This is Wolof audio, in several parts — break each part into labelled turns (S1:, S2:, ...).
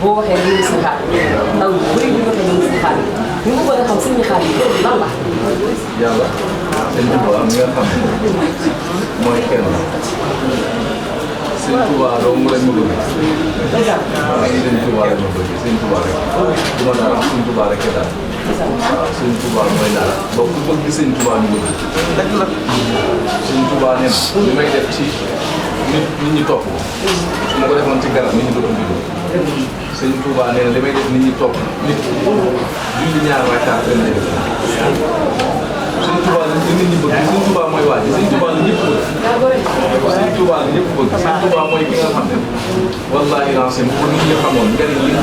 S1: boo waxee ministre xaar ndaw yu bëri ñu waxee ministre xaar ñu ngi bëgg a xam suñu xaar yi lan la.
S2: yàlla sëñ Touba mi nga xam ne mooy kenn sëñ Touba dong lañ ma bëgg. sëñ Touba lañ ma bëgg sëñ Touba rek. du ma dara sëñ Touba rek daal. waaw sëñ Touba mooy dara ba ku bëgg sëñ Touba ñu bëgg. dëgg la sëñ Touba nee na li may def ci nit ñi topp ko. su ma ko defoon ci garab nit ñi doon bindoo. sëñ Touba nee na li may def nit ñi topp nit julli ñaar rakkaat ren lay def. sëñ Touba la nit ñi bëgg sëñ Touba mooy waaj sëñ Touba la ñëpp bëgg. sëñ Touba la ñëpp bëgg sëñ Touba mooy ki nga xam ne wallaahi lancé mu nit ñi xamoon njëriñ li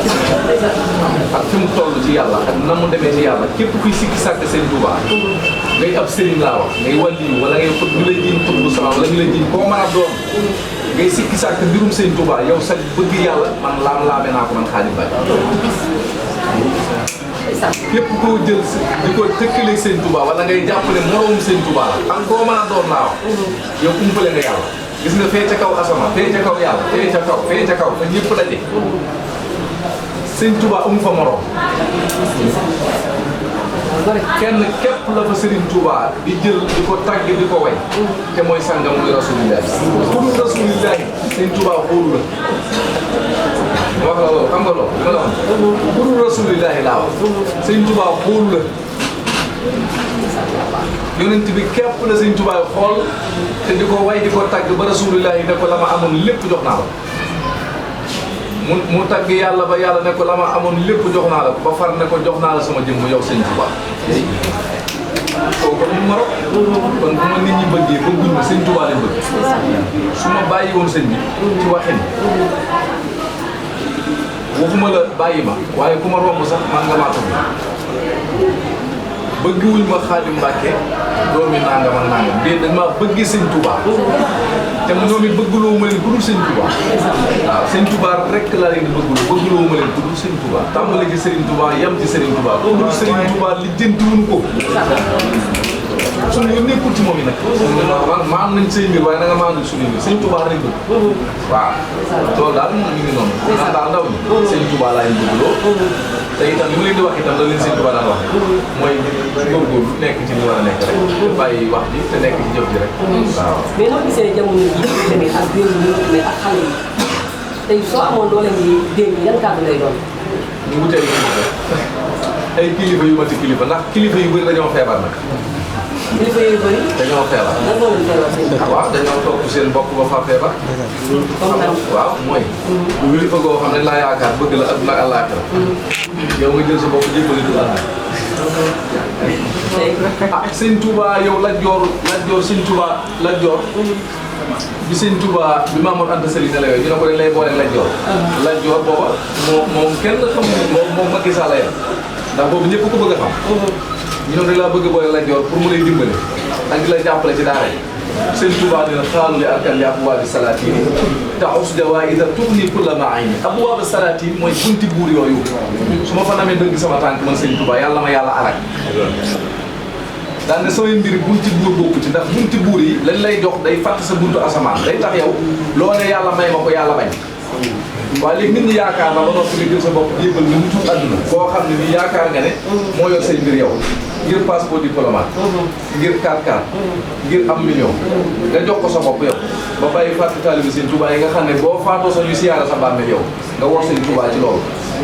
S2: ak fi mu toll ci yàlla ak na mu demee ci yàlla képp kuy sikki sàkk sëñ Touba ngay ab sëriñ laa wax ngay wàlliyu wala ngay xut ñu lay jiin xut bu sama wala ñu lay jiin koo mën a doon ngay sikki sàkk mbirum sëñ Touba yow sa bëgg yàlla man laame naa ko man Xaadim Baay képp koo jël di ko tëkkaleeg sëñ Touba wala ngay jàpp ne moroom sëñ Touba la ak koo mën a doon laa wax yow umpale nga yàlla gis nga fee ca kaw asama fee ca kaw yàlla fee ca kaw fa ñëpp daje sëñ Touba amu fa moroom kenn képp la fa Serigne Touba di jël di ko tàgg di ko way te mooy sangam muy rasulillahi ku dul rasulillahi sëñ Touba xoolu la wax la loolu xam nga loolu li ma la wax ku dul rasulillahi laa wax sëñ Touba xoolu la yonent bi képp la sëñ Touba xool te di ko way di ko tàgg ba rasulillahi ne ko la ma amoon lépp jox naa la mu tagg yàlla ba yàlla ne ko la ma amoon lépp jox naa la ba far ne ko jox naa la sama jëmm yow sëñ Touba kooku mu marok kon bu ma nit ñi bëggee bëgguñ ma sëñ Touba lañ bëgg su ma bàyyi woon sëñ bi ci waxin waxuma la bàyyi ma waaye ku ma romb sax man nga maa toog bëgguwuñ ma Xaadim Mbàkke doomi nangam ak nangam déet dañ maa bëgg sëñ Touba te ñoom it bëgguloo ma leen ku dul sëñ Touba waaw sëñ Touba rek laa leen di bëgguloo ma leen ku dul sëñ Touba tàmbale ci Serigne Touba yem ci Serigne Touba ku dul Serigne Touba li jëntiwuñ ko suñu yoon nekkul ci moom yi nag man maan nañ say mbir waaye na nga maanul suñu mbir sëñ Touba rek bëgg waaw loolu daal ñu ngi noonu ndax daal ndaw ñi sëñ Touba laa leen bëgguloo te itam li ma leen di wax itam la leen sëñ Touba daan wax mooy góorgóorlu nekk ci li war a nekk rek te bàyyi wax ji te nekk ci jëf ji rek waaw
S1: mais noo gisee jamono ji demee ak réew mi mais ak xale yi tey soo amoon doole ngi dégg yan kàddu lay doon
S2: ñu wutee ay kilifa yu mati kilifa ndax kilifa yu bëri dañoo feebar nag
S1: kilifa yu bëri
S2: dañoo feebar
S1: lan moo leen feebar seen
S2: waaw dañoo topp seen bopp ba fa feebar waaw mooy kilifa goo xam ne laa yaakaar bëgg la adduna ak àllaaxira yow nga jël sa bopp jébbali du àdduna ah sëñ Touba yow Lat Joor sëñ Touba Lat Joor bi sëñ Touba bi Mamour Anta Sali ne la yooyu ñu ne ko dañ lay boole Lat Joor Lat Joor booba moom kenn xamul moom Macky Sall la ndax boobu ñëpp ko bëgg a xam ñu ne dañ laa bëgg a boole Lat Joor pour mu lay dimbale ak di la jàppale ci daara yi sëñ Touba dina xaalu li arkan li abwaabi salaatiin taxus jawaahida tuxni kulla maayni abwaabi salaatiin mooy bunti buur yooyu su ma fa namee dëgg sama tànk man sëñ Touba yàlla ma yàlla alak daan ne samay mbir bunti buur bokku ci ndax bunti buur yi lañ lay jox day fàtt sa buntu asamaan day tax yow loo ne yàlla may ma ko yàlla bañ waaye léegi nit ñi yaakaar la ba noppi nga jël sa bopp jébbal ni mu tuut àdduna koo xam ne ni yaakaar nga ne moo yor say mbir yow ngir passeport diplomate ngir 4x4 ngir am million nga jox ko sa bopp yow ba bàyyi fàtte taalibi sëñ Touba yi nga xam ne boo faatoo sa ñu siyaara sa bàmmeel yow nga war sëñ Touba ci loolu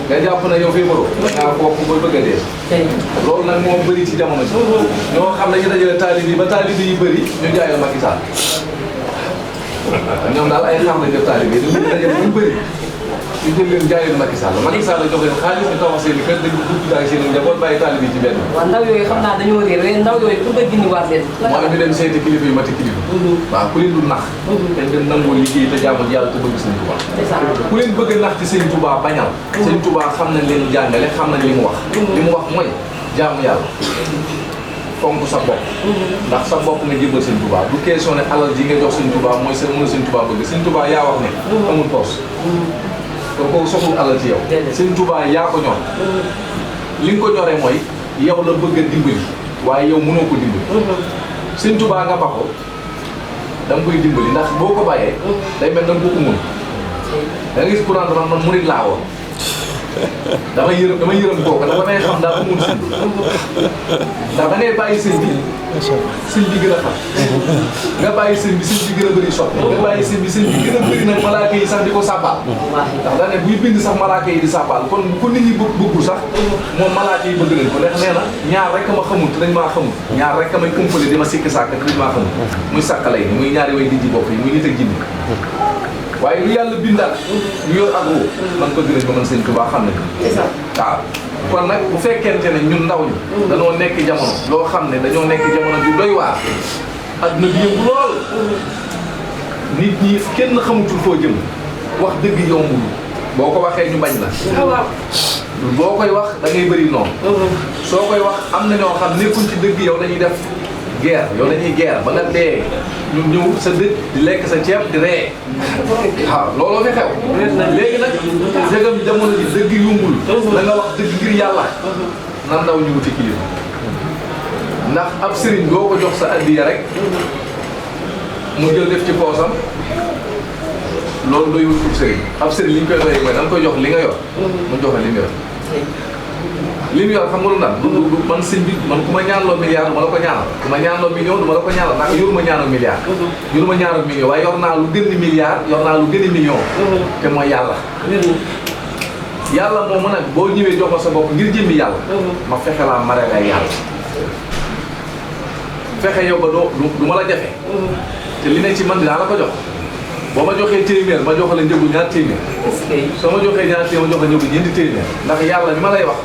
S2: nga jàpp na yow feebaroo dangaa foofu ba bëgg a dee loolu nag moo bëri ci jamono ji ñoo xam ne ñu dajale taalib yi ba taalib yi bëri ñu jaayal Macky Sall ñoom daal ay xam lañ def taalib yi dañu dajale ba bëri ñu jël leen jaayal Macky Sall jox leen xaalis ñu tabax seen i kër dañu dugg daal seen i njaboot bàyyi taalib yi ci benn
S1: waaw ndaw yooyu xam naa dañoo réer mais ndaw yooyu pour nga gindi waat leen
S2: mooy ñu dem seeti kilifa yu mati kilifa waaw ku leen du nax te dem nangoo liggéey te jaamu yàlla te bëgg sëñ Touba ku leen bëgg a nax ci sëñ Touba bañal sëñ Touba xam nañ leen jàngale xam nañ li mu wax mooy jaamu yàlla fonk sa bopp ndax sa bopp nga jëbal sëñ Touba du question ne alal ji nga jox sëñ Touba mooy sa mën a sëñ Touba bëgg sëñ Touba yaa wax ne amul poos kon kooku soxlul alal ci yow sëñ Touba yaa ko ñor li nga ko ñoree mooy yow la bëgg a dimbali waaye yow mënoo ko dimbali sëñ Touba nga ba ko da nga koy dimbali ndax boo ko bàyyee day mel da nga ko mun da nga gis courant man murid laa woon dama yërëm kooku dafa may xam daa bëggul sëñ ndax da ngay bàyyi sëñ bi gën a xam nga bàyyi sëñ bi gën a bëri sotti nga bàyyi sëñ bi gën a bëri nag malaaka yi sax di ko sàbbaal ndax da ne buy bind sax malaaka yi di sàbbaal kon ku nit ñi bëggul sax moom malaaka yi bëgg nañ ko ndax nee na ñaar rek ma xamul te dañ maa xamul ñaar rek may kumpale di ma sikki sàkk te dañ maa xamul muy sàkkalay ni muy ñaari way dijji bopp yi muy nit ak jinni waaye lu yàlla bindaat ñu yor ak woo man bëgg nañ ko man sëñ Tuubaa xam nañ waaw kon nag bu fekkente ne ñun ndaw ñi dañoo nekk jamono loo xam ne dañoo nekk jamono ju doy waar adduna bi yëngu lool nit ñi kenn xamutul foo jëm wax dëgg yombul boo ko waxee ñu bañ la boo koy wax da ngay bëri noonu soo koy wax am na ñoo xam nekkuñ ci dëgg yow dañuy def guerre yow dañuy guerre ba nga dee ñu ñëw sa dëkk di lekk sa ceeb di ree waaw looloo fi xew léegi nag jegam jamono ji dëgg yumbul da nga wax dëgg ngir yàlla na ndaw ñu wuti kilifa ndax ab sëriñ boo ko jox sa addiya rek mu jël def ci poosam loolu doy wut pour sëriñ ab sëriñ li ñu koy doyee mooy da nga koy jox li nga yor mu jox la li nga yor li mu yor xam nga lu naan du man sëñ bi man ku ma ñaanloo milliard du ma la ko ñaanal ku ma ñaanloo million du ma la ko ñaanal ndax yoruma ñaanal milliard yoruma ñaanal million waaye yor naa lu gën ni milliard yor naa lu gën ni million te mooy yàlla yàlla moom nag boo ñëwee jox ma sa bopp ngir jëmmi yàlla ma fexe laa mare lay yàlla fexe yow ba du ma la jafe te li ne ci man dinaa la ko jox boo ma joxee téeméer ma jox la njëgu ñaar téeméer soo ma joxee ñaar téeméer ma jox la njëgu ñeenti téeméer ndax yàlla ni ma lay wax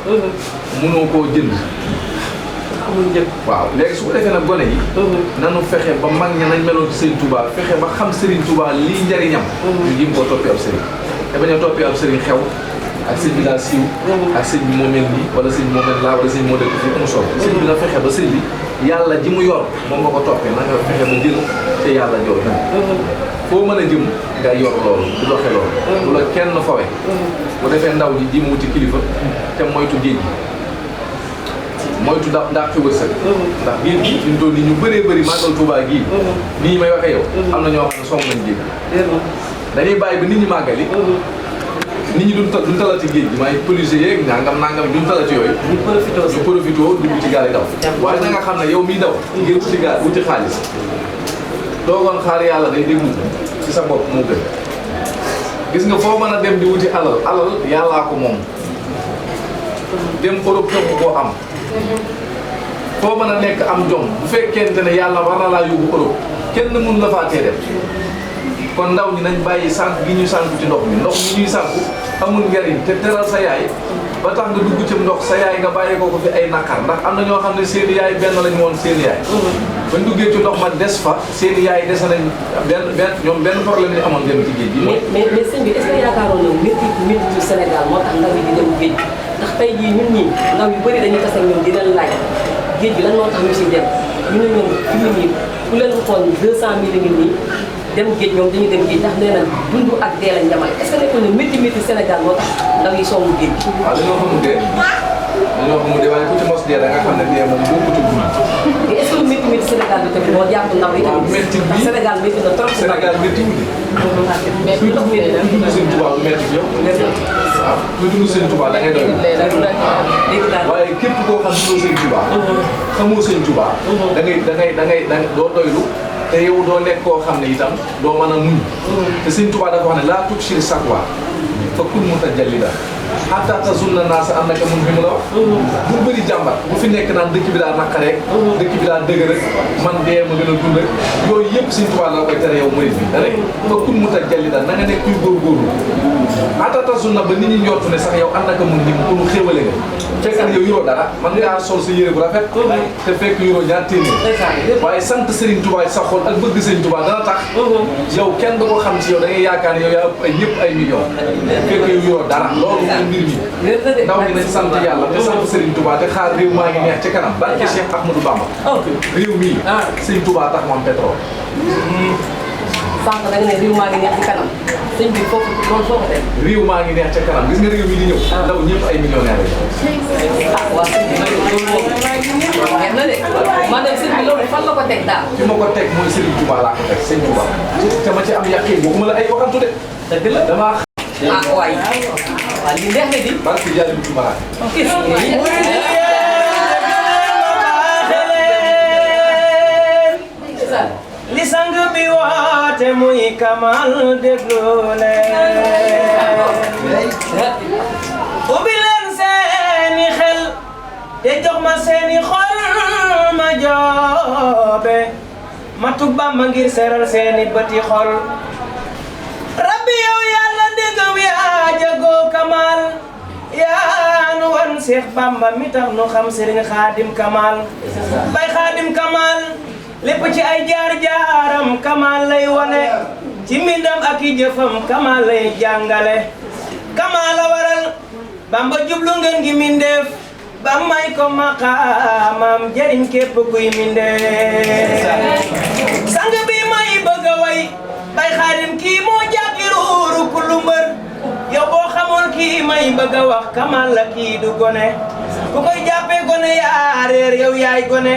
S2: mënoo koo jënd amul njëg waaw léegi su ko defee nag gone yi nanu fexe ba mag ña nañ meloon ci Serigne Touba fexe ba xam Serigne Touba lii njariñam ñu jëm koo toppee ab Serigne te bañ a toppee ab Serigne xew ak sëñ bi daal siiw ak sëñ bi moo mel nii wala sëñ bi moo mel laa wala sëñ bi moo dëkk fii amu solo sëñ bi na fexe ba sëñ bi yàlla ji mu yor moom nga ko toppee na nga fexe ba jël te yàlla jor na foo mën a jëm nga yor loolu du doxe loolu du la kenn fawe bu defee ndaw ji ji mu wuti kilifa te moytu géej gi moytu ndax fi wërsëg ndax géej gi fi mu toll nii ñu bëree bëri màggal Tuubaa gii nii may waxee yow am na ñoo xam ne song nañ géej dañuy bàyyi ba nit ñi màggali nit ñi duñ talati géej gi maay policier yeeg nangam duñ talati yooyu ñu profité dugg ci gaal yi daw waaye na nga xam ne yow miy daw ngir wuti gaal wuti xaalis doogoon xaar yàlla day déglu ci sa bopp moo gën gis nga foo mën a dem di wuti alal yàllaa ko moom dem Europe topp koo am foo mën a nekk am jom bu fekkente ne yàlla war na laa yóbbu Europe kenn mun la faa tee dem kon ndaw ñi nañ bàyyi sànq gi ñu sànq ci ndox mi ndox mi ñuy sànq amul njariñ te teral sa yaay ba tax nga dugg ci ndox sa yaay nga bàyyee ko fi ay naqar ndax am na ñoo xam ne seen yaay benn lañu woon seen yaay bañ duggee ci ndox ma des fa seen yaay des nañ ñoom benn problème ni amoon dem ci géej gi
S1: mais sëñ bi est-ce que yaakaaroon na métti ci Sénégal moo tax ndaw yi di dem géej ndax tey jii ñun ñii ndaw yu bëri dañuy tase ak ñoom di leen laaj géej gi lan moo tax ñu si dem ñu ne ñoom fi mu nii ku leen waxoon 200 000 ngi nii dem géej ñoom dañuy dem géej ndax nee na dund ak dee lañ demal est-ce que nekkul ne métti Sénégal moo tax ndaw yi songu géej gi.
S2: waaw dañoo xamul dee waaye ku ci mos dee da nga xam ne dee moom bokkutul dund.
S1: mais est-ce que métti Sénégal bi tamit moo jàpp ndaw yi.
S2: waaw métti bi
S1: Sénégal métti na trop.
S2: Sénégal métti wu de.
S1: mais lu tax métti na.
S2: dund seen tubaab bu métti bi yow. waaw ku dund seen tubaab da ngay doy. waaye képp koo xam ne seen tubaab. xamoo seen tubaab. da ngay doo doylu. te yow doo nekk koo xam ne itam doo mën a muñ te Sëñ Tuubaa dafa wax ne laa tukshir sakwa fa kun mutajallida hatta tazunna naasa annaka munhimu la wax bu bëri jàmbat bu fi nekk naan dëkk bi daa naqaree dëkk bi daa dëgg rek man dee ma gën a dund rek yooyu yëpp Sëñ Tuubaa la koy tere yow murid bi da rek fa kun mutajallida na nga nekk kuy góorgóorlu hatta tazunna ba nit ñi njortu ne sax yow annaka munhimu pour xéwale nga fekk na yow yoroo dara man ngaa sol sa yére bu rafet te fekk yoroo ñaar téeméer waaye sant Serigne Touba sa xol ak bëgg Serigne Touba dana tax yow kenn du ko xam ci yow da ngay yaakaar ne yow yaa ëpp ay ñëpp ay millions fekk yow yoroo dara loolu mooy mbir mi ndaw ñi nañ sant yàlla te sant Serigne Touba te xaar réew maa ngi neex ci kanam barke Cheikh Ahmadou Bamba réew mii Serigne Touba tax mu am pétrole
S1: sànq da nga ne réew maa ngi neex ci kanam sëñ bi foofu loolu foo ko def.
S2: réew maa ngi neex ca kanam gis nga réew mi di ñëw. ndaw ñëpp ay millionnaires
S1: lañu. ah waaw sëñ bi loolu moom neex na de maanaam sëñ bi loolu fan la ko teg daal.
S2: fi ma ko teg mooy Serigne Touba laa ko teg Serigne Touba. te ma ci am yàqin waxuma la ay waxantu de.
S1: dëgg la
S2: damaa
S1: ah waay waaw li neex na di
S2: barki Yàlla ci baax
S3: li sang bi woote muy Kamal déglu leen ubbi leen seeni xel te jox ma seeni xol ma joobe ma tug Bamba ngir seral seeni bëti xol rabbi yow yàlla déggam yaa jagoo Kamal yaa nu wan Seex Bamba mi tax nu xam Sëriñ Xaadim Kamal bay Xaadim Kamal lépp ci ay jaar-jaaram Kamal lay wane ci mbindam ak i jëfam Kamal lay jàngale Kamal la waral Bamba jublu ngeen gi mindeef ba may ko maqaamam jëriñ képp kuy mindeef sang bi may bëgg a way bay Xaadim kii moo jàppi ruuru kullu mbër yow boo xamul kii may bëgg a wax Kamal la kii du gone ku koy jàppee gone yaa réer yow yaay gone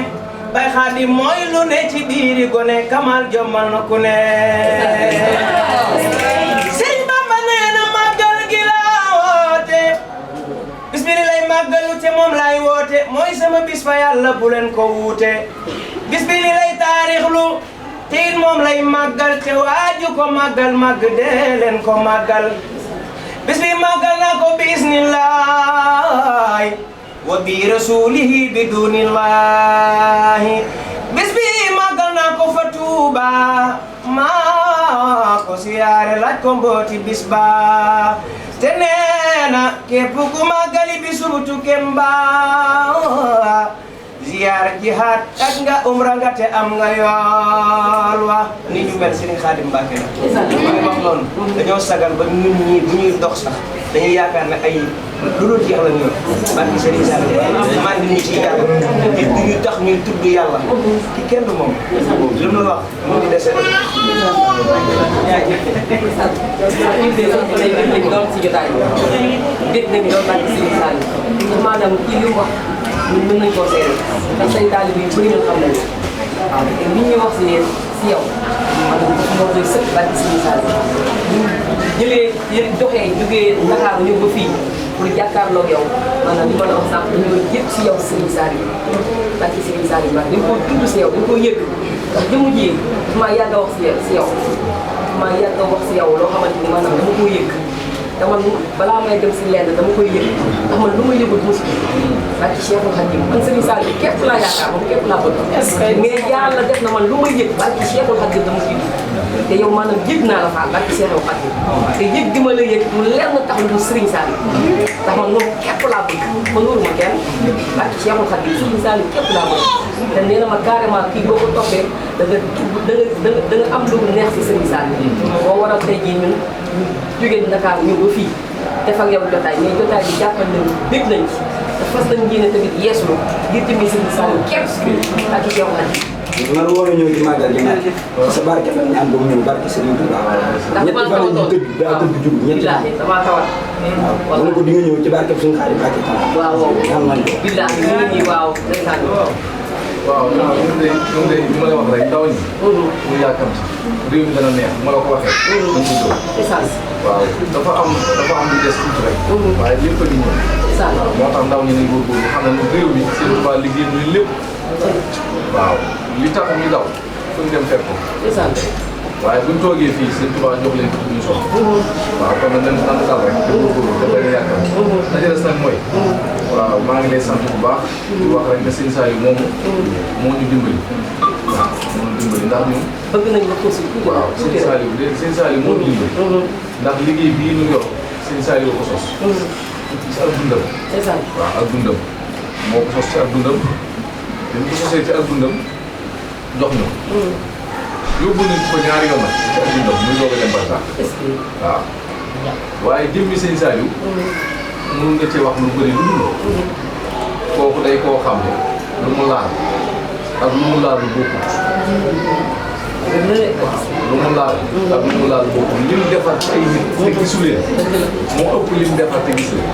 S3: bay Xaadim mooy lu ne ci biiri gone Kamal jommal na ku ne Sëriñ Bamba nee na màggal gi la woote bis bi ni lay màggalu te moom lay woote mooy sama bis fa yàlla bu leen ko wuute bis bi ni lay taarixlu te it moom lay màggal te waaju ko màggal màgg dee leen ko màggal bis bi màggal na ko bismillahi wa bi rasulihi bi dunillahi bis bi màggal na ko fa Tuuba maa ko siyaare laaj ko mbooti bis ba te neena képp ku màggali bi subutu kemba ziyaar jihaad ak nga umra nga te am nga yool wa ni ñu mel Sëriñ Xaadim Mbàkke la ma ngi wax loolu dañoo sagal ba ñun ñii bu ñuy dox sax dañuy yaakaar ne ay lu dul jeex la ñu barki Sëriñ Saliou man di ñu ci yàlla di ñu tax ñuy tudd yàlla ki kenn du moom lu mu la wax mu ngi dese
S1: ñun mën nañu koo seede ndax say taalibe yu bëri na xam nañu waaw te li ñuy wax si yow maanaam dafa moo doy sëkk barki si message ñu jëlee doxee jógee Ndakaaru ñëw ba fii pour jàkkaarloog yow maanaam li ma la wax sànq dañoo yëg si yow si message yi barki si message yi dañ koo tudd si yow dañ koo yëg ndax jëmu ji damaa yàgg a wax si yow damaa yàgg a wax si yow loo xamante ni maanaam dama koo yëg te man balaa may dem si lenn dama koy yëg ndax man lu ma yëgul mosu ko barki Cheikhul Khadim man Serigne Saliou képp laa yaakaar moom képp laa bëgg mais yàlla def na man lu may yëg barki Cheikhul Khadim dama koy te yow maanaam yëg naa la faa barki Cheikhul Khadim te yëg di ma la yëg lu lenn tax lu Serigne Saliou ndax man moom képp laa bëgg ma nuuru ma kenn barki Cheikhul Khadim Serigne Saliou képp laa bëgg te nee na ma carrément kii boo ko toppee da nga am lu neex si Serigne Saliou boo waral tey jii ñun ñu jógee Dakar ñëw ba fii def ak yow jotaay mais jotaay bi jàppal nañu bég nañ ci te fas nañ yéene tamit yeeslu ngir jëmee Serigne Saliou képp ak i yow nag
S4: man war a ñëw ci màggal gi nag sa barke la ñu am ba mu ñëw barke Serigne Touba ñetti fan lañu tëgg daa tëgg jug ñetti fan
S1: damaa tawat
S4: wala ko di nga ñëw ci barke suñu xarit Mbàkke
S1: waaw waaw
S4: xam nañ ko
S1: billaahi ñu ngi nii waaw ndeysaan
S2: waaw ñun de li ma la wax rek ndaw ñi ñu yàkkamti réew mi dana neex ma la ko waxee dañ ci dóor waaw dafa am lu des tuuti rek waaye lépp a ngi ñëw waaw moo tax ndaw ñi nañ góorgóorlu xam ne réew mi seen Tuubaa liggéey ñu lépp waaw li tax ñu daw fu ñu dem fekk ko waaye buñ toogee fii seen Tuubaa jox leen ko ñu soxla waaw kon nag nañ dal rek te góorgóorlu te bañ a yàkkam la ca des nag mooy waaw maa ngi lay sant bu baax di wax rek ne Serigne Saliou moomu moo ñu dimbali waaw moo ñu dimbali ndax ñun
S1: bëgg nañ la aussi
S2: waaw Serigne Saliou moo ñu dimbali ndax liggéey bii ñu yor Serigne Saliou ko sos ci ak dundam waaw ak dundam moo ko sos ci ak dundam bi mu ko sosee ci ak dundam jox ñu yóbbu nañ ko ñaari yoon nag ci ak dundam muy doog a dem Barsax waaw waaye jëmmi Serigne Saliou mënu nga cee wax lu bëri lu dul kooku day koo xam ne lu mu laal ak lu mu laal lu bokkut lu mu laal ak lu mu laal boppam li mu defar ci ay nit te gisuleen moo ëpp li mu defar te gisuleen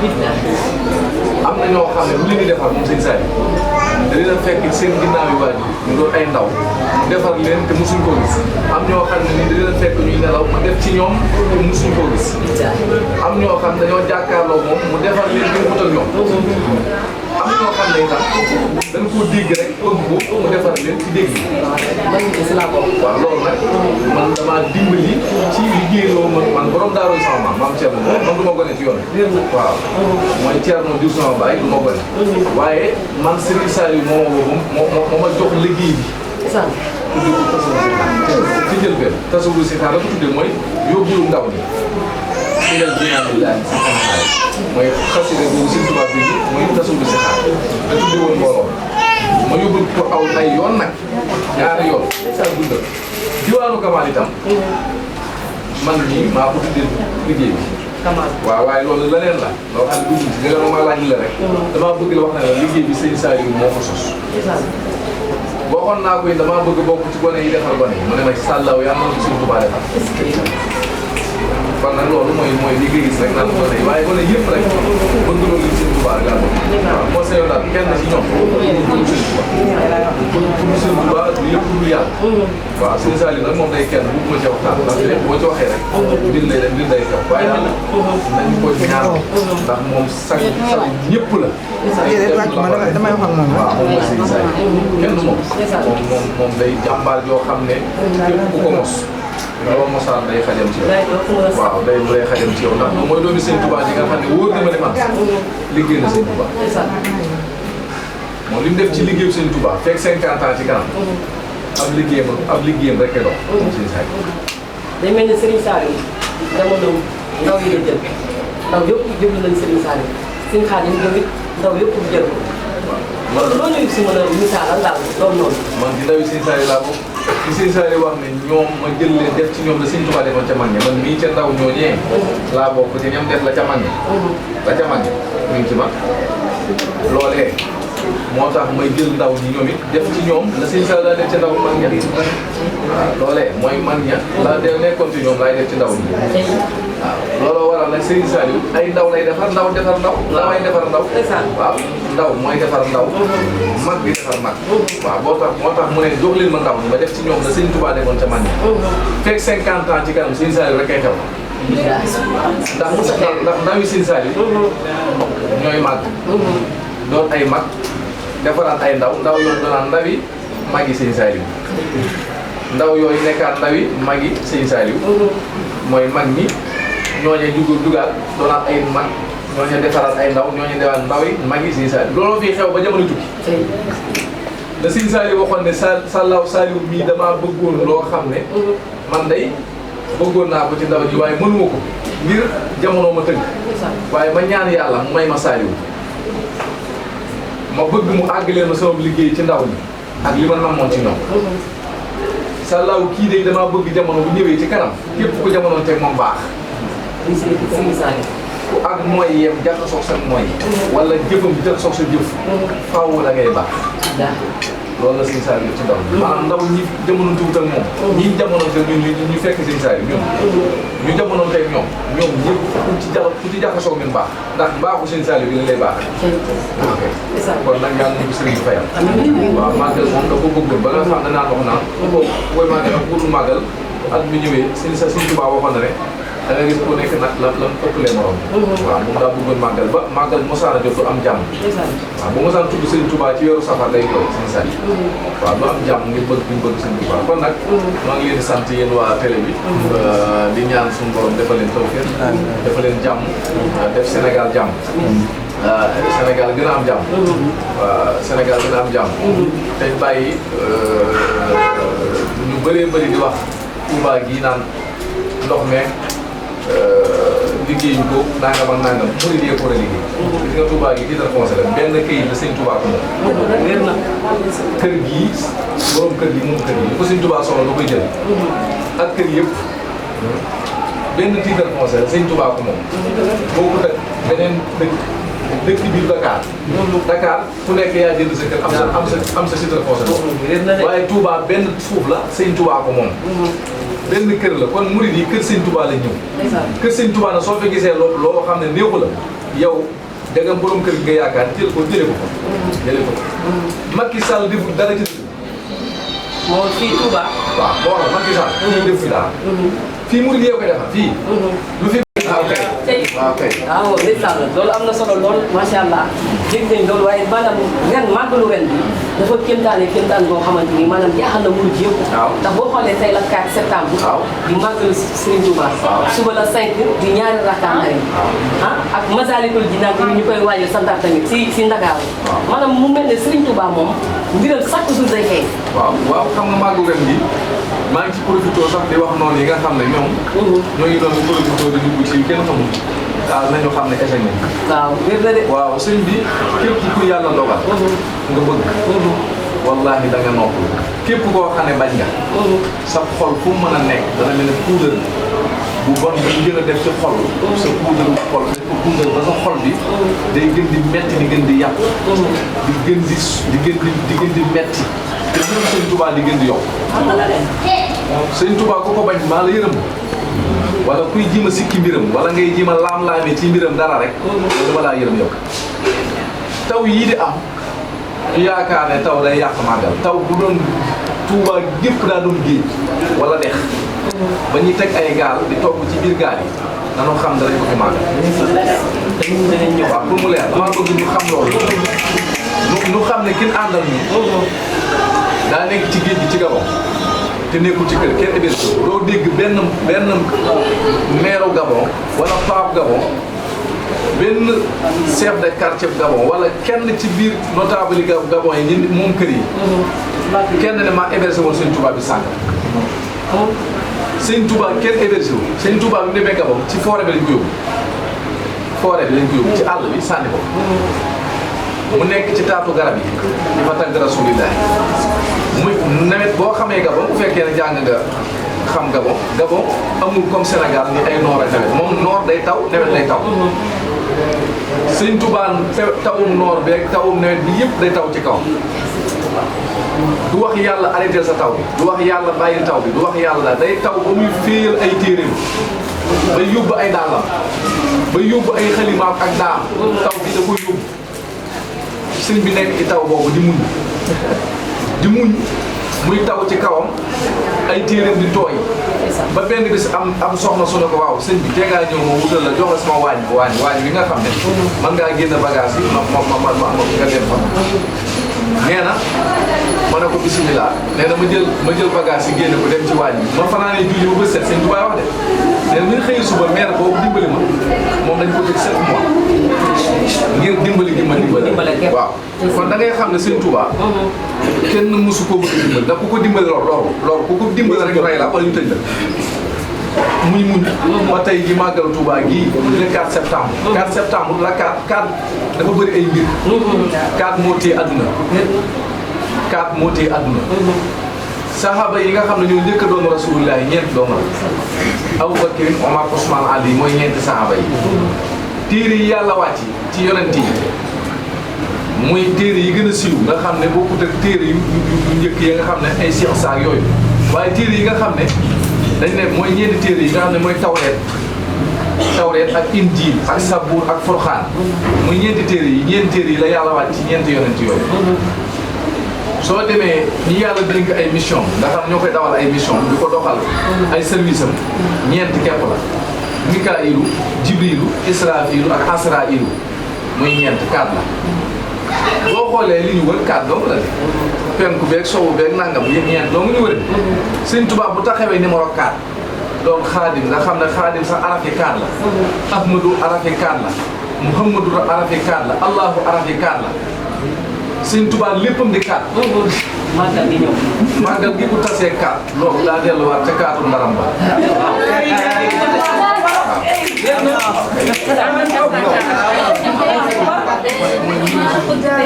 S2: am na ñoo xam ne lu leen di defar moom sëñ Saliou da leen a fekk seen ginnaaw yu waajur ñu doon ay ndaw defar leen te mosuñ koo gis am ñoo xam ne nii da leen a fekk ñuy nelaw mu def ci ñoom te mosuñ koo gis am ñoo xam ne dañoo jàkkaarloo moom mu defar leen ngir wut ak ñoom am ñoo xam ne itam dañ koo dégg rek bëgg ko mu defar leen ci dégg waaw loolu nag man damaa dimbali ci liggéeyloo man borom daarooy sama maam Thierno man du ma gone ci yoon waaw mooy Thierno diw sama baay du ma gone waaye man Serigne Saliou moo ma jox liggéey bi tuddee ko tasawuru si xaar ci njëlbeen tasawuru si xaar la ko tuddee mooy yóbbulu ndaw ñi ilal jinaanillahi si xanaxaay mooy xasida boobu Sëriñ Tuubaa bi mooy tasawuru si xaar da tuddee woon mbooloo ma yóbbul ko aw nay yoon nag ñaari yoon sa dundal diwaanu Kamal itam man nii maa ko tuddee liggéey bi waaw waaye loolu leneen la loo xam ne dugg ci nga ma laaj la rek damaa bëgg la wax ne la liggéey bi Sëriñ Saliou moo ko sos waxoon naa ko damaa bëgg bokk ci gone yi defar gone yi mu ne ma ci sàllaaw yaa ngi ko Sëriñ Tuubaa defar kon nag loolu mooy li nga gis rek naan gone yi waaye gone yëpp rek bëgg loolu li Sëriñ Tuubaa laa bëgg waaw moo seyoon daal kenn ci ñoom pour Sëriñ Tuubaa di lépp lu yàlla waaw Sëriñ Saliou nag moom day kenn bu ma ci waxtaan ndax lépp boo ci waxee rek mbir lay def mbir day kaw waaye daal nañu ko ñaan ndax moom sag ñëpp la
S5: damay wax ak moom
S2: waaw moom mooy Sëriñ Saliou kenn moom day jàmbaar yoo xam ne képp ku ko mos loolu mosaan day xajam ci yow waaw day xajam ci yow ndax mooy doomi Sëriñ Tuubaa ji nga xam ne wóor na ma ne man liggéey na Sëriñ Tuubaa moom li mu def ci liggéeyu Sëriñ Tuubaa fekk 50 ans ci kanam ab liggéeyam rek dox Sëriñ Saliou
S1: day mel ni Serigne Saliou jamono ndaw yi la jël ndaw yëpp jëblu nañ Serigne Saliou Serigne Khadim jël ndaw yëpp jël ko loolu ñu si mën a misaalal daal loolu noonu
S2: man di ndaw yi Serigne Saliou laa bokk ci Serigne Saliou wax ne ñoom ma jël leen def ci ñoom la Serigne Touba defoon ca mag ña man mii ca ndaw ñooñee laa bokk ci ñoom def la ca mag ña la ca mag ña mi ngi ci mag loolee moo tax may jël ndaw ñi ñoom it def ci ñoom la Serigne Saliou daa def ca ndaw mag ña waaw loolee mooy mag ña la de nekkoon ci ñoom laay def ci ndaw ñi waaw looloo waral nag Serigne Saliou ay ndaw lay defar ndaw defar ndaw ndaway defar ndaw waaw ndaw mooy defar ndaw mag bi defar mag waaw moo tax mu ne jox leen ma ndaw ñi ma def ci ñoom la Serigne Touba defoon ca mag ñi fekk 50 ans ci kanam Serigne Saliou rek ay xew ndax ndaw yi Serigne Saliou ñooy mag doon ay mag defaraat ay ndaw yooyu doonaan ndawi magi Serigne Saliou ndaw yooyu nekkaat ndawi magi Serigne Saliou mooy mag ñi ñooñu dugaat doonaat ay mag ñooñu defaraat ay ndaw ñooñu defaat ndawi magi Serigne Saliou looloo fii xew ba jamono tukki da Serigne Saliou waxoon ne Sallaaw Saliou mii damaa bëggoon loo xam ne man day bëggoon naa ko ci ndaw ji waaye mënuma ko ngir jamono ma tënk waaye ma ñaan yàlla mu may ma Saliou ma bëgg mu àggalee ma sama liggéey ci ndaw ñi ak li ma namoon ci ñoom Sallaaw kii de damaa bëgg jamono bu ñëwee ci kanam képp ku jamono teg moom baax ku ak mooy yem jaxasoo sa mooy wala jëfam jaxasoo sa jëf faaw la ngay baax loolu la Serigne Saliou ci ndaw maanaam ndaw ñi jamono tuut ak moom ñi jamono te ñu fekk Serigne Saliou ñoom ñu jamono teg ñoom ñëpp ku ci jaxasoo ngeen baax ndax mbaaxu Serigne Saliou bi la lay baax ok kon nag yàlla nañu Serigne fayal waaw màggal moom da ko bëggoon ba nga xam ne naan wax naan booy màggal ak pour màggal at mi ñëwee Serigne Touba waxoon na ne da nga gis ku nekk nag la ëppalee morom waaw moom daa bëggoon màggal ba màggal mosaan a jot du am jàmm waaw bu mosaan tudd Serigne Touba ci weeru safar day koy Serigne Saliou waaw du am jàmm ngir bëgg ñu bëgg Serigne Touba kon nag maa ngi leen di sant yéen waa télé bi di ñaan suñu borom defal leen tawfeex defal leen jàmm def Sénégal jàmm Sénégal gën a am jàmm waaw Sénégal gën a am jàmm te bàyyi ñu bëree bëri di wax Touba gii naan ndox meeg liggéeyu ko nangam ak nangam murid yi ko war a liggéey. gis nga Touba gi titre foncier la benn këyit la sëñ Touba ko moom. leer na kër gii borom kër gi moom kër gi li ko sëñ Touba soxla da koy jël. ak kër yëpp benn titre foncier la sëñ Touba ko moom. boo ko teg beneen dëkk dëkk biir Dakar. Dakar ku nekk yaa jënd sa kër am sa cité foncière. waaye Touba benn suuf la sëñ Touba ko moom. benn kër la kon murid yi kër sëñ Touba la ñëw. kër sëñ Touba nag soo fi gisee loo xam ne néewu la yow dagam borom kër gi nga yaakaar jëlee ko fa. jëlee ko fa. Macky Sall deful dara ci.
S1: moo fii Touba.
S2: waaw moo wax Macky Sall. def fi dara. fii murid yee koy defar fii. lu fi. waaw kay waaw kay.
S1: waaw ndeysaan loolu am na solo lool macha allah dégg nañ loolu waaye maanaam ren màggalu ren bi dafa kéemtaan boo xamante ni maanaam jaaxal na murid yëpp.
S2: waaw
S1: ndax boo xoolee tey la 4 septembre.
S2: waaw
S1: di màggalu Serigne Touba.
S2: waaw
S1: suba la 5 di ñaari rakkaan rek. ak Masalikul Jinaan bi ñu koy waajal santaat tamit si Ndakaaru.
S2: waaw
S1: maanaam mu mel ne Serigne Touba moom mbiram chaque jour day xëy.
S2: waaw xam nga màggu ren gi maa ngi ci profité sax di wax noonu yi nga xam ne ñoom. ñoo ngi doon profité di dugg ci kenn xamul. waaw nañu xam ne échec nañ.
S1: waaw wér na de.
S2: waaw sëñ bi képp ku yàlla dogal. nga bëgg. wallaahi da nga noppalu. képp koo xam ne bañ nga. sa xol fu mu mën a nekk dana mel ne puudar bu bon ba ñu gën a def ci xol. sa puudaru xol dañ ko puudar ba sa xol bi. day gën di metti di gën di yàq. di gën di metti. te ñun sëñ Touba di gën di yokk. sëñ Touba ku ko bañ maa la yërëm. wala kuy jima sikki mbiram wala ngay jima laam-laamee ci mbiram dara rek. loolu dama laa yërëm yokk. taw yii di am. ñu yaakaar ne taw day yàq màggal taw bu doon Touba gépp daa doon géej wala dex. ba ñuy teg ay gaal di togg ci biir gaal yi. nanoo xam danañ ko fi màggal. waaw pour mu leer damaa bëgg ñu xam loolu. ñu xam ne kin àndal ñu. daa nekk ci géej gi ci Gabon. te nekkul ci kër kenn héberge doo dégg benn meeru Gabon wala pape Gabon benn chef de quartier Gabon wala kenn ci biir notable yi Gabon yi ñun moom kër yi. kenn ne maa héberge woon sëñ Touba bi sànq. sëñ Touba kenn héberge wu sëñ Touba bi mu demee Gabon ci forêt bi lañ ko yóbbu. forêt bi lañ ko yóbbu ci àll bi sànni ko. mu nekk ci taatu garab yi di fa tàgg rasulillah muy nawet boo xamee Gabon bu fekkee ne jàng nga xam Gabon amul comme Sénégal ni ay noor ak nawet moom noor day taw nawet day taw. Sëñ Touba tawum noor beeg tawum nawet bi yëpp day taw ci kaw. du wax yàlla arrêté sa taw bi du wax yàlla bàyyil taw bi du wax yàlla daal day taw ba muy féeyal ay téeréem ba yóbbu ay dàllam ba yóbbu ay xalimaam ak daam taw bi da koy yóbbu. sëñ bi nekk ci taw boobu di muñ muy taw ci kawam ay téeréem di tooy ba benn bis am soxna su ne ko waaw sëñ bi tee ngaa ñëw ma wutal la jox la sama waañ bi nga xam ne man ngaa génn bagage yi ma nga dem fa nee na ma ne ko bisimilah nee na ma jël bagage yi génne ko dem ci waañ bi ma fanaanee julli ba bët set sëñ Tuubaa wax de nee na bu ñu xëyee suba maire boobu dimbali ma moom dañ ko tëj 7 mois ngir dimbali gi ma dimbali waaw kon da ngay xam ne sëñ Touba kenn mësu koo bëgg a dimbali ndax ku ko dimbali loolu ku ko dimbali rek rey la wala ñu tëj la muy muñ ba tey ji màggalu Touba gii le 4 septembre 4 septembre la 4 dafa bëri ay mbir 4 moo téye adduna 4 moo téye adduna saxaaba yi nga xam ne ñoo njëkk a doon rasulullah ñeent doon la Abu Bakr Omar Ousmane Ali mooy ñeenti saxaaba yi téere yi yàlla wàcc ci yonent yi muy téere yi gën a siiw nga xam ne bokkut ak téere yu njëkk yi nga xam ne ay Cheikh Saak yooyu waaye téere yi nga xam ne dañ ne mooy ñeenti téere yi nga xam ne mooy tawreet ak injiil ak sabuur ak furxaan muy ñeenti téere yi la yàlla wàcc ci ñeenti yonent yooyu soo demee ñi yàlla dénk ay mission nga xam ñoo koy dawal ay mission di ko doxal ay service am ñeenti képp la Mikaayilu Jibriilu Israafiilu ak Asraayilu muy ñeent 4 la boo xoolee li ñu wër 4 dong la de penku beeg sowu beeg nangam yëpp ñeent dong ñu wër Sëñ Tuubaa bu taxawee numéro 4 donc xaadim nga xam ne xaadim sax arafi 4 la Ahmadu arafi 4 la Muhammadu arafi 4 la Allahu arafi 4 la Sëñ Tuubaa léppam di 4
S1: màggal gi ñëw
S2: màggal gi bu tasee 4 loolu daa delluwaat ca 4 ndaram ba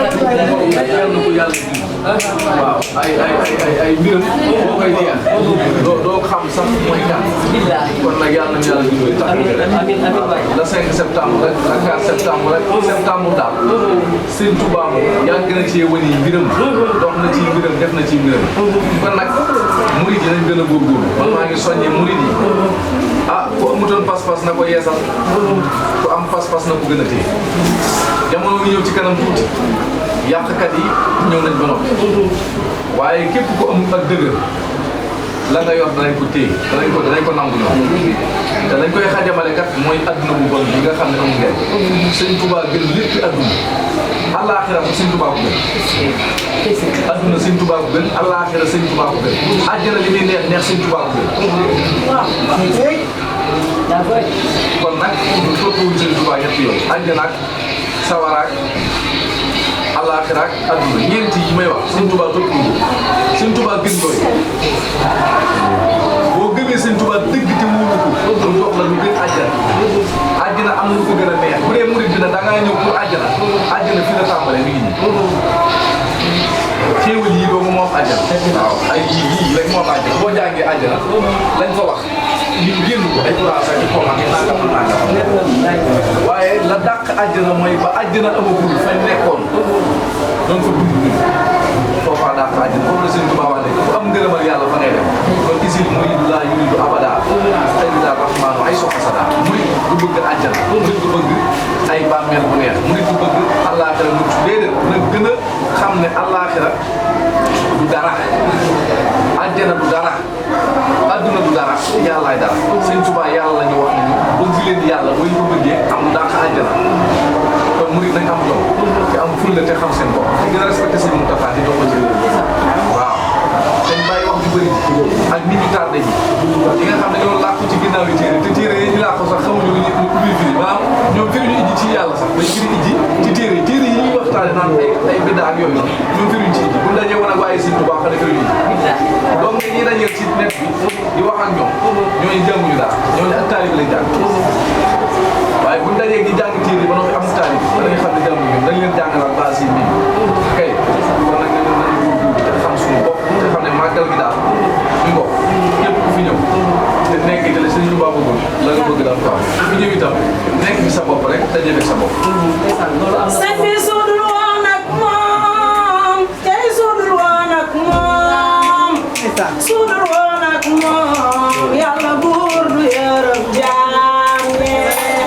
S2: yàlla na ko yàlla ji waaw ay mbiram boo koy dégg doo xam sax mooy kan kon nag yàlla na yàlla ji tax le 5 septembre rek le 4 septembre rek septembre daal Sëñ Tuubaa moom yàgg na ci wane mbiram dox na ci mbiram def na ci mbiram kon nag murid yi nañ gën a góorgóorlu man maa ngi soññee murid yi ah ku amutoon pas-pas na ko yeesal ku am pas-pas na ko gën a téye jamono ngi ñëw ci kanam tuuti yàqkat yi ñëw nañ ba noppi waaye képp ku amul ak dëgër la nga yor danañ ko téye danañ ko nangu ñoom te lañ koy xajamale kat mooy adduna bu bon bi nga xam ne amul ngeen Sëñ Tuubaa gën lépp adduna àllaaxira bu Sëñ Tuubaa ko gën adduna Sëñ Tuubaa ko gën àllaaxira Sëñ Tuubaa ko gën àjjana li muy neex neex Sëñ Tuubaa ko gën kon nag toppawuñ Sëñ Tuubaa ñett yoon àjjana ak sawara ak àllaaxira ak adduna ñeenti yi may wax Sëñ Tuubaa toppawuñ Sëñ Tuubaa gën doy boo gëmee Sëñ Tuubaa dëgg te wóolu ko mu jox la lu gën àjjana am lu ko gën a neex bu dee murid bi nag da ngaa ñëw pour àjjana fii la tàmbalee mi ngi nii xéewal yi doomu moom àjjana waaw ay yii rek moom àjjana boo jàngee àjjana lañ fa wax ñu génn ko ay place ak xoolal ak nangam waaye la dàq àjjana mooy ba àjjana amagul fañ nekkoon doon fa dund foofaa dàq àjjana foofu la Sëñ Tuubaa wax ne ku am ngërëmal yàlla fa ngay dem kon isil muriidu laa yuriidu abadaa illaa rahmaanu ay soxasada murid du bëgg àjjana murid du bëgg ay bàmmeel bu neex murid du bëgg àllaaxira mucc déedéet na gën a xam ne àllaaxira du dara àjjana du dara adduna du dara yàllaay dara Sëñ Tuubaa yàlla la ñu wax ne ñu bëgg leen yàlla boo ñu ko bëggee am dàq àjjana kon murid nañ am jom te am fulla te xam seen bopp te gën a respecté seen Muntaxa di dox ci waaw dañ bàyyi wax ju bëri ak nit ñu tardé ji yi nga xam ne ñoo làqu ci ginnaaw yi téere te téere yi ñu làqu sax xamuñu lu ñuy firi maanaam ñoom firi ñu ijji ci yàlla sax dañ firi ijji ci téere yi ñuy waxtaane naan ay bidda ak yooyu ñoom firiñ ci ijji bu dajee woon ak waaye Sëñ Tuubaa xam ne firi ñu donc nag ñi dajee ci net bi di wax ak ñoom ñooñu jànguñu daal ñooñu ak taalib lañ jàng waaye buñ dajee di jàng téere ba noppi am taalib danañ xam ne jànguñu dañ leen jàngalal base yi nii kay kon nag nañ góorgóorlu te xam suñu bopp te xam ne màggal gi daal ñu bokk ñëpp ku fi ñëw te nekk te la Sëñ Tuubaa bëggoon la nga bëgg daal ko am fi ñëw itam nekk fi sa bopp rek daje ak sa bopp
S6: sëñ bi sudul woon ak moom tey sudul woon ak moom sudul woon ak moom yàlla buur du yërëm jaam ñi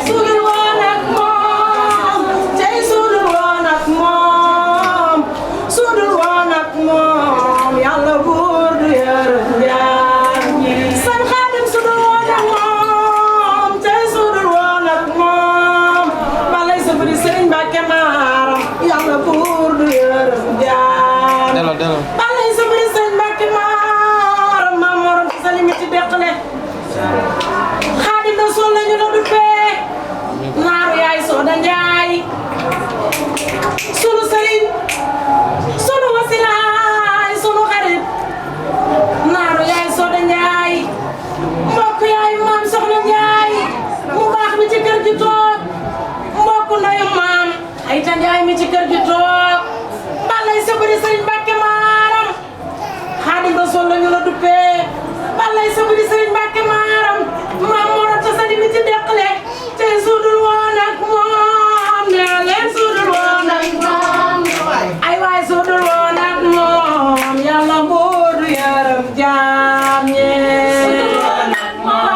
S6: sudul woon ak moom tey sudul woon ak moom sudul woon ak moom yàlla buur du yërëm jaam ñi sëñ Xaadim sudul woon ak moom tey sudul woon ak moom balay sa bëri Sëriñ Mbàkke Maaram yàlla buur du yërëm jaam balay sa bëri Sëriñ Mbàkke Maaram maam morom sa limiti deqale Xaadim Rasuul lañu la duppee naaru yaay Sooda Njaay sunu sëriñ sunu wasilaay sunu xarit naaru yaay Sooda Njaay mbokk yaayu maam Soxna Njaay mu baax mi ci kër gi toog mbokk ndayu maam Ayta Njaay mi ci kër gi toog balay sa bëri Sëriñ Mbàkke Maaram Xaadim Rasuul lañu la duppee balay sa bëri Sëriñ Mbàkke Maaram maam morom ta sadi mi ci deqale te sudul woon ak moom nee leen sudul woon ak moom ay waay sudul woon ak moom yàlla buur du yërëm jaam ñee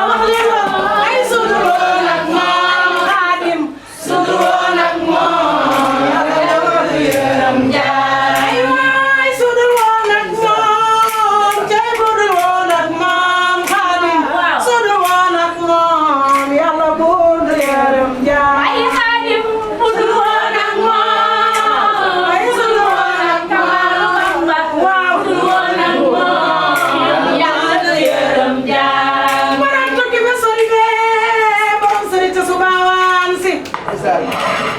S6: wax leen loolu ay sudul woon ak moom Xaadim sudul woon ak moom yàlla buur du yërëm jaam ay waay sudul woon ak moom tey budul woon ak moom Xaadim sudul woon ak moom yàlla buur du yërëm jaam ay Xaadim budul woon ak moom ay sudul woon ak moom waaw budul woon ak moom yàlla du yërëm jaam borom tukki ba sori bee borom sori te subawaan si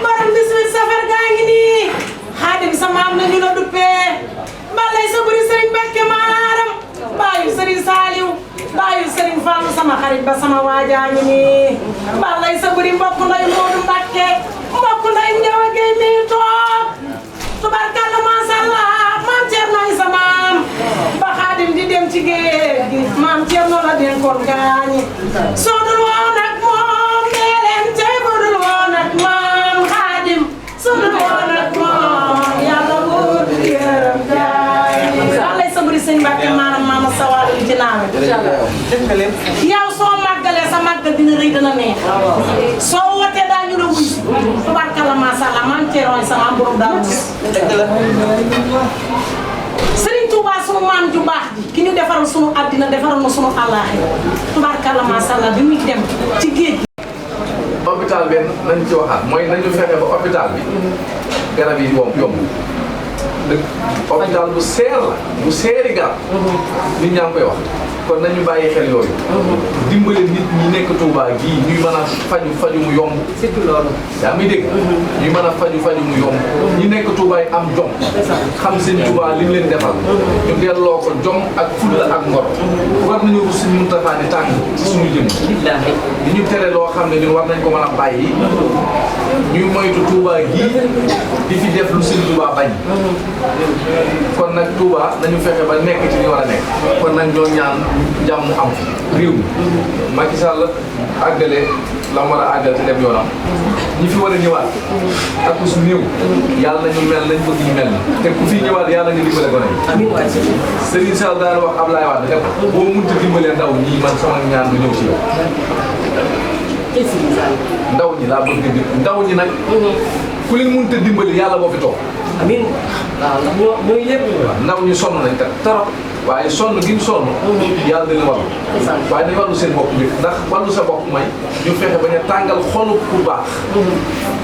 S6: borom 18 safar gaa ngi nii Xaadim sa maam la ñu la duppee balay sa bëri Sëriñ Mbàkke Maaram baayu Sëriñ Saaliw baayu Sëriñ Fallu sama xarit ba sama waajaa ngi nii balay sa bëri mbokk nday Moodu Mbàkke mbokk nday Njawa Géey mi toog ci géej gi maam Thierno la dénkoon gaañi soo dul woon ak moom nee leen tey bu dul woon ak maam Xaadim soo dul woon ak moom yàlla buur di yërëm gaañi wax lay saburi sëñ Mbàkke maanaam maama sawal ci naawe yow soo màggalee sa màggal dina rëy dina neex soo wootee daañu la wuy tubaarkalla macha allah maam Thierno sama borom daal Serigne Touba sunu maam ju baax ji ki ñu defaral sunu àddina defaral na sunu àllaaxira tubaarkalla macha allah bi muy dem ci géej gi.
S2: hôpital bi nañ ci waxaat mooy nañu fexe ba hôpital bi garab yi yomb dëgg hôpital bu seer la bu seeri garab nit ñaa ngi koy wax kon nañu bàyyi xel yooyu dimbale nit ñi nekk Touba gii ñuy mën a faju mu yomb
S1: surtout loolu
S2: yaa ngi dégg ñuy mën a faju mu yomb ñi nekk Touba yi am jom xam seen Touba li mu leen defal ñu delloo ko jom ak fulla ak ngor war nañu rus suñu Muntaxa ni tàng ci suñu jëm
S1: billaahi
S2: di ñu tere loo xam ne ñun war nañ ko mën a bàyyi ñuy moytu Touba gii di fi def lu seen Touba bañ kon nag Touba nañu fexe ba nekk ci li war a nekk kon nag ñoo ñaan jàmm am réew mi Macky Sall àggale la mu war a àggal te dem yoonam ñi fi war a ñëwaat ak su néew yàlla nañu mel nañ bëgg ñu mel te ku fi ñëwaat yàlla nga dimbale gone yi
S1: amiin waay
S2: Serigne Sall daal wax Ablaye Wade ne ko boo mënut a dimbalee ndaw ñii man sama ñaan du ñëw ci yow ndaw ñi laa bëgg di ndaw ñi nag ku leen mënut a dimbali yàlla boo fi toog
S1: amiin waaw ndax ñooy lépp
S2: ndaw ñi sonn nañ kat torop waaye sonn gi ñu sonn yàlla dina wàllu waaye dañ wàllu seen bopp bi ndax wàllu sa bopp may ñu fexe bañ a tàngal xolub ku baax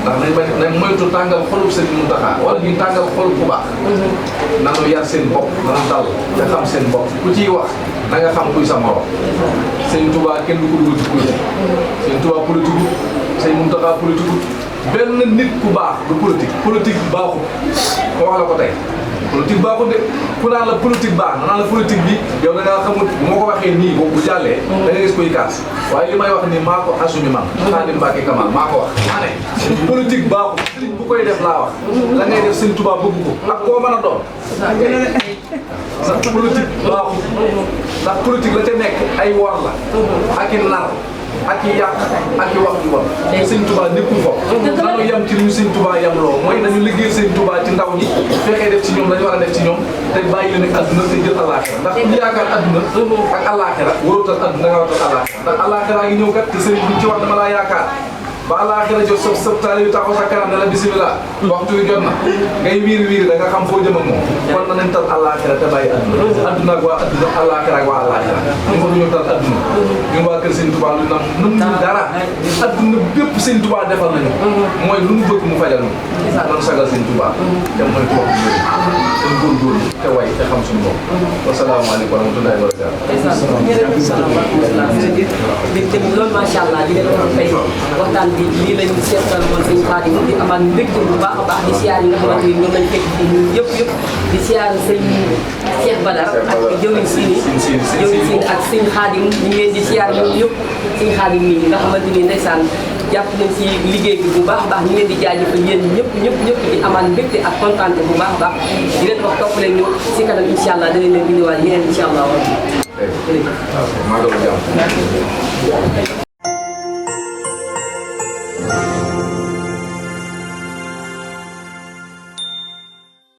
S2: ndax nañ moytu tàngal xolub seen Muntaxa wala ñu tàngal xolub ku baax nanu yar seen bopp nanu dal te xam seen bopp ku ciy wax na nga xam kuy sa morom sëñ Touba kenn du ko dugal ci politique sëñ Touba politique sëñ Muntaxa politique benn nit ku baax du politique baaxul ko wax la ko tey politique baaxul de ku naan la politique baax na naan la politique bi yow da ngaa xamul bu ma ko waxee nii boobu bu jàllee da nga gis koy kaas waaye li may wax nii maa ko assumé man Xaadim Mbàkke Kamal maa ko wax maa ne politique baaxul sëriñ bu koy def laa wax la ngay def sëñ Tuubaa bëgg ko ak koo mën a doon ndax politique baaxul ndax politique la ca nekk ay wor la ak i nar ak i yàq ak i wax ju bon sëñ Touba nekkul foofu nanu yem ci li ñu sëñ Touba yem loo mooy nañu liggéey sëñ Touba ci ndaw ñi fekkee def ci ñoom dañu war a def ci ñoom te bàyyi leen ak adduna te jël àllaaxira ndax ñu yaakaar adduna ak àllaaxira warutal adduna nga warutal àllaaxira ndax àllaaxira ngi ñëw kat te sëriñ bi ci wax dama laa yaakaar ba àllaaxira jot sa taalibe taxaw sa kanam ne la bisimilah waxtu wi jot na ngay wiiri da nga xam foo jëm ak moom kon na nañ tal àllaaxira te bàyyi adduna adduna ak waa adduna àllaaxira ak waa àllaaxira ñu ko duñu tal adduna ñun waa kër sëñ Touba lu nam nam dara adduna bépp sëñ Touba defal nañu mooy lu mu bëgg mu fajal ñu nan sagal sëñ Touba te mooy toog ñu te góorgóorlu te way te xam suñu bopp wasalaamaaleykum wa rahmatullahi wa barakatuh
S1: loolu macha allah di leen wax tey waxtaan bi lii lañu seetal woon sëñ Xaadim di amaat mbégte bu baax a baax di siyaar yi nga xamante ni ñoom lañ fekk fii ñun yëpp di siyaar sëñ Cheikh Badar ak jëwriñ Sini ak sëñ Xaadim ñu ngi leen di siyaar ñoom yëpp sëñ Xaadim mii nga xamante ni ndeysaan jàpp nañ si liggéey bi bu baax a baax ñu leen di jaajëfal yéen ñëpp di amaat mbégte ak kontaante bu baax a baax di leen wax topp leen ñu si kanam incha allah danañ leen indiwaat yeneen incha allah.